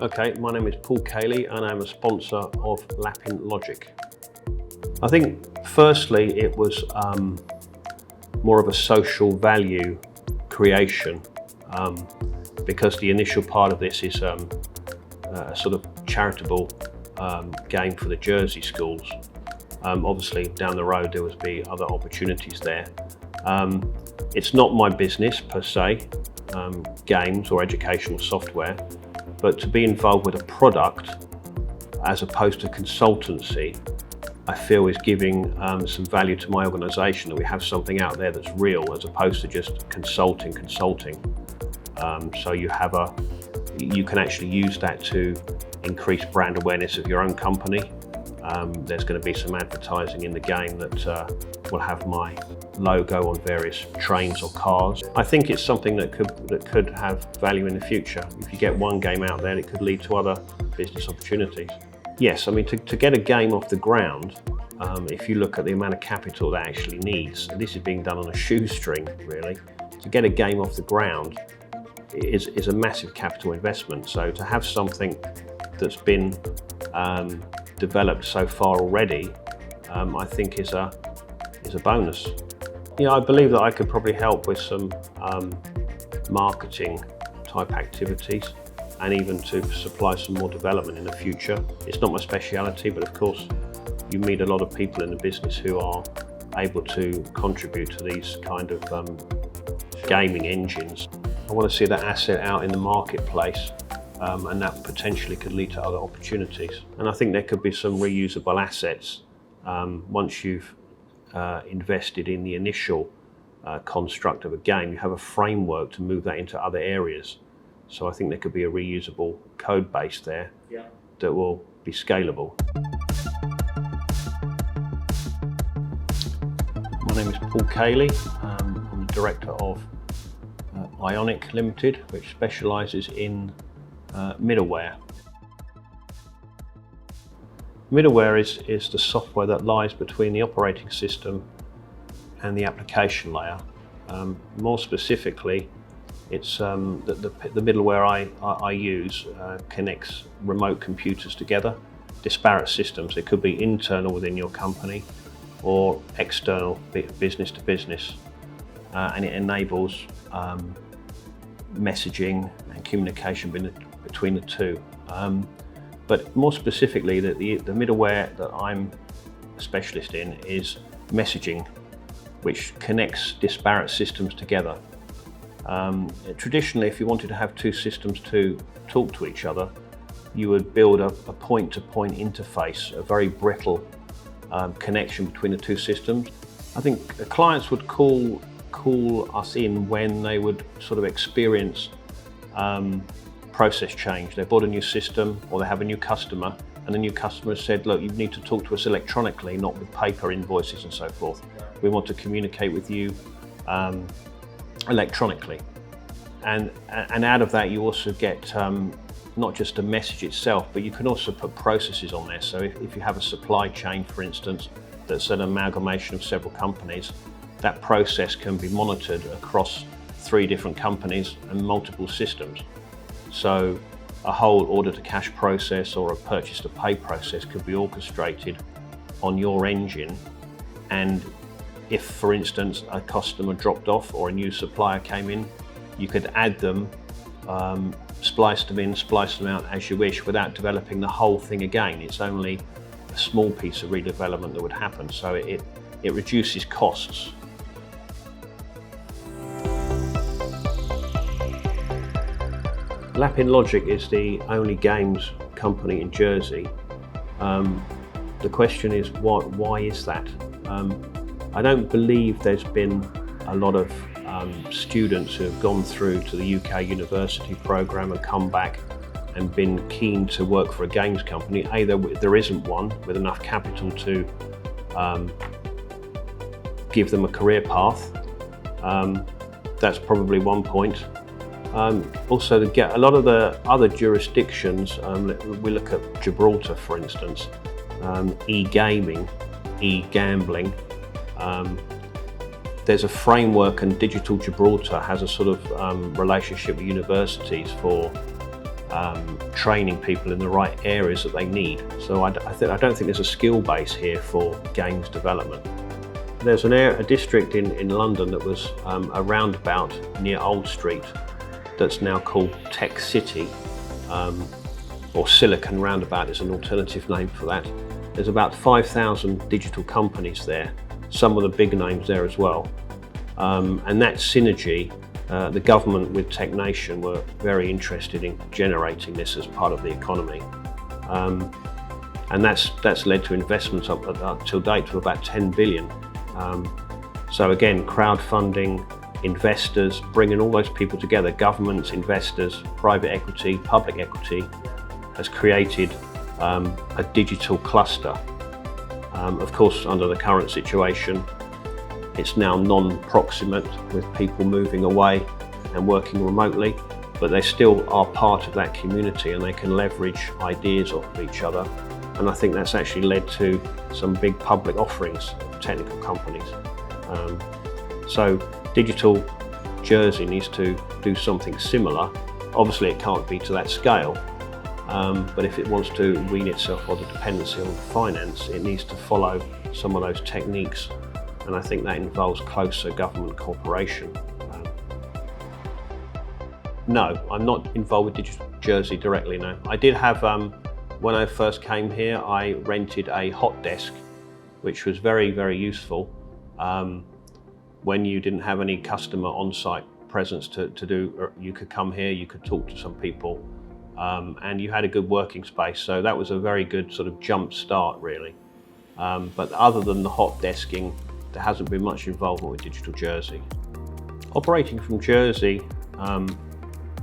Okay, my name is Paul Kayley and I'm a sponsor of Lapin Logic. I think firstly it was more of a social value creation because the initial part of this is a sort of charitable game for the Jersey schools. Obviously down the road there would be other opportunities there. It's not my business per se, games or educational software, but to be involved with a product as opposed to consultancy, I feel is giving some value to my organisation, that we have something out there that's real as opposed to just consulting. So you can actually use that to increase brand awareness of your own company. There's going to be some advertising in the game that will have my logo on various trains or cars. I think it's something that could have value in the future. If you get one game out there, it could lead to other business opportunities. Yes, I mean to get a game off the ground, if you look at the amount of capital that actually needs, and this is being done on a shoestring really, to get a game off the ground is a massive capital investment. So to have something that's been developed so far already, I think is a bonus. I believe that I could probably help with some marketing type activities and even to supply some more development in the future. It's not my speciality, but of course you meet a lot of people in the business who are able to contribute to these kind of gaming engines. I want to see that asset out in the marketplace, and that potentially could lead to other opportunities. And I think there could be some reusable assets once you've invested in the initial construct of a game. You have a framework to move that into other areas. So I think there could be a reusable code base there that will be scalable. My name is Paul Kayley. I'm the director of Aeonic Limited, which specialises in middleware. Middleware is the software that lies between the operating system and the application layer. More specifically, it's the middleware I use connects remote computers together, disparate systems. It could be internal within your company or external, business to business, and it enables messaging and communication between the two. But more specifically, the middleware that I'm a specialist in is messaging, which connects disparate systems together. Traditionally, if you wanted to have two systems to talk to each other, you would build a point-to-point interface, a very brittle connection between the two systems. I think clients would call us in when they would sort of experience process change. They bought a new system or they have a new customer, and the new customer said, look, you need to talk to us electronically, not with paper invoices and so forth. We want to communicate with you electronically. And out of that you also get not just a message itself, but you can also put processes on there. So if you have a supply chain, for instance, that's an amalgamation of several companies, that process can be monitored across 3 different companies and multiple systems. So a whole order to cash process or a purchase to pay process could be orchestrated on your engine. And if, for instance, a customer dropped off or a new supplier came in, you could add them, splice them in, splice them out as you wish without developing the whole thing again. It's only a small piece of redevelopment that would happen, so it reduces costs. Lapin Logic is the only games company in Jersey. The question is, why is that? I don't believe there's been a lot of students who have gone through to the UK university program and come back and been keen to work for a games company. There isn't one with enough capital to give them a career path. That's probably one point. Also, to get a lot of the other jurisdictions, we look at Gibraltar, for instance, e-gaming, e-gambling. There's a framework, and Digital Gibraltar has a sort of relationship with universities for training people in the right areas that they need. So I don't think there's a skill base here for games development. There's a district in London that was a roundabout near Old Street that's now called Tech City, or Silicon Roundabout is an alternative name for that. There's about 5,000 digital companies there, some of the big names there as well. And that synergy, the government with Tech Nation were very interested in generating this as part of the economy. And that's led to investments up till date of about 10 billion. So again, crowdfunding, investors, bringing all those people together, governments, investors, private equity, public equity, has created a digital cluster. Of course, under the current situation, it's now non-proximate with people moving away and working remotely, but they still are part of that community and they can leverage ideas off of each other. And I think that's actually led to some big public offerings of technical companies. So Digital Jersey needs to do something similar. Obviously it can't be to that scale, but if it wants to wean itself on the dependency on finance, it needs to follow some of those techniques, and I think that involves closer government cooperation. No, I'm not involved with Digital Jersey directly, no. I did have, when I first came here, I rented a hot desk, which was very, very useful when you didn't have any customer on-site presence to do. You could come here, you could talk to some people, and you had a good working space. So that was a very good sort of jump start, really. But other than the hot desking, there hasn't been much involvement with Digital Jersey. Operating from Jersey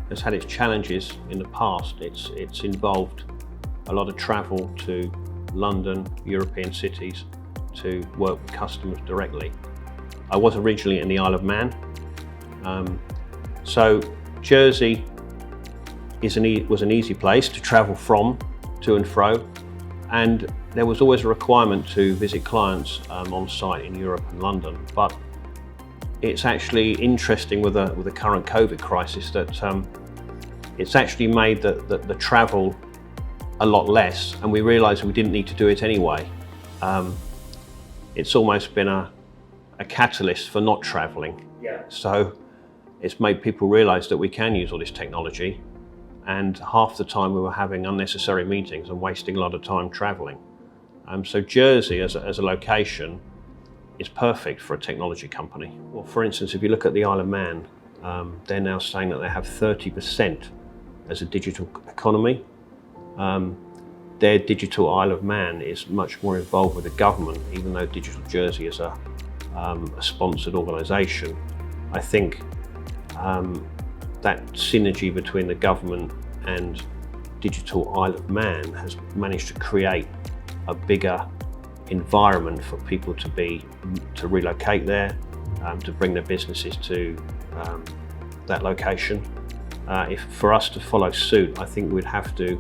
has had its challenges in the past. It's involved a lot of travel to London, European cities, to work with customers directly. I was originally in the Isle of Man, so Jersey was an easy place to travel from, to and fro, and there was always a requirement to visit clients on site in Europe and London. But it's actually interesting with the current COVID crisis that it's actually made the travel a lot less, and we realised we didn't need to do it anyway. It's almost been a catalyst for not travelling. Yeah. So it's made people realise that we can use all this technology, and half the time we were having unnecessary meetings and wasting a lot of time travelling. So Jersey as a location is perfect for a technology company. Well, for instance, if you look at the Isle of Man, they're now saying that they have 30% as a digital economy. Their digital Isle of Man is much more involved with the government, even though Digital Jersey is a sponsored organisation. I think that synergy between the government and Digital Isle of Man has managed to create a bigger environment for people to relocate there, to bring their businesses to that location. If for us to follow suit, I think we'd have to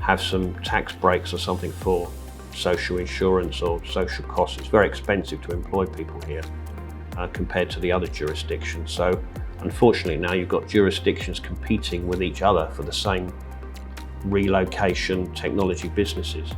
have some tax breaks or something for social insurance or social costs. It's very expensive to employ people here compared to the other jurisdictions. So unfortunately now you've got jurisdictions competing with each other for the same relocation technology businesses.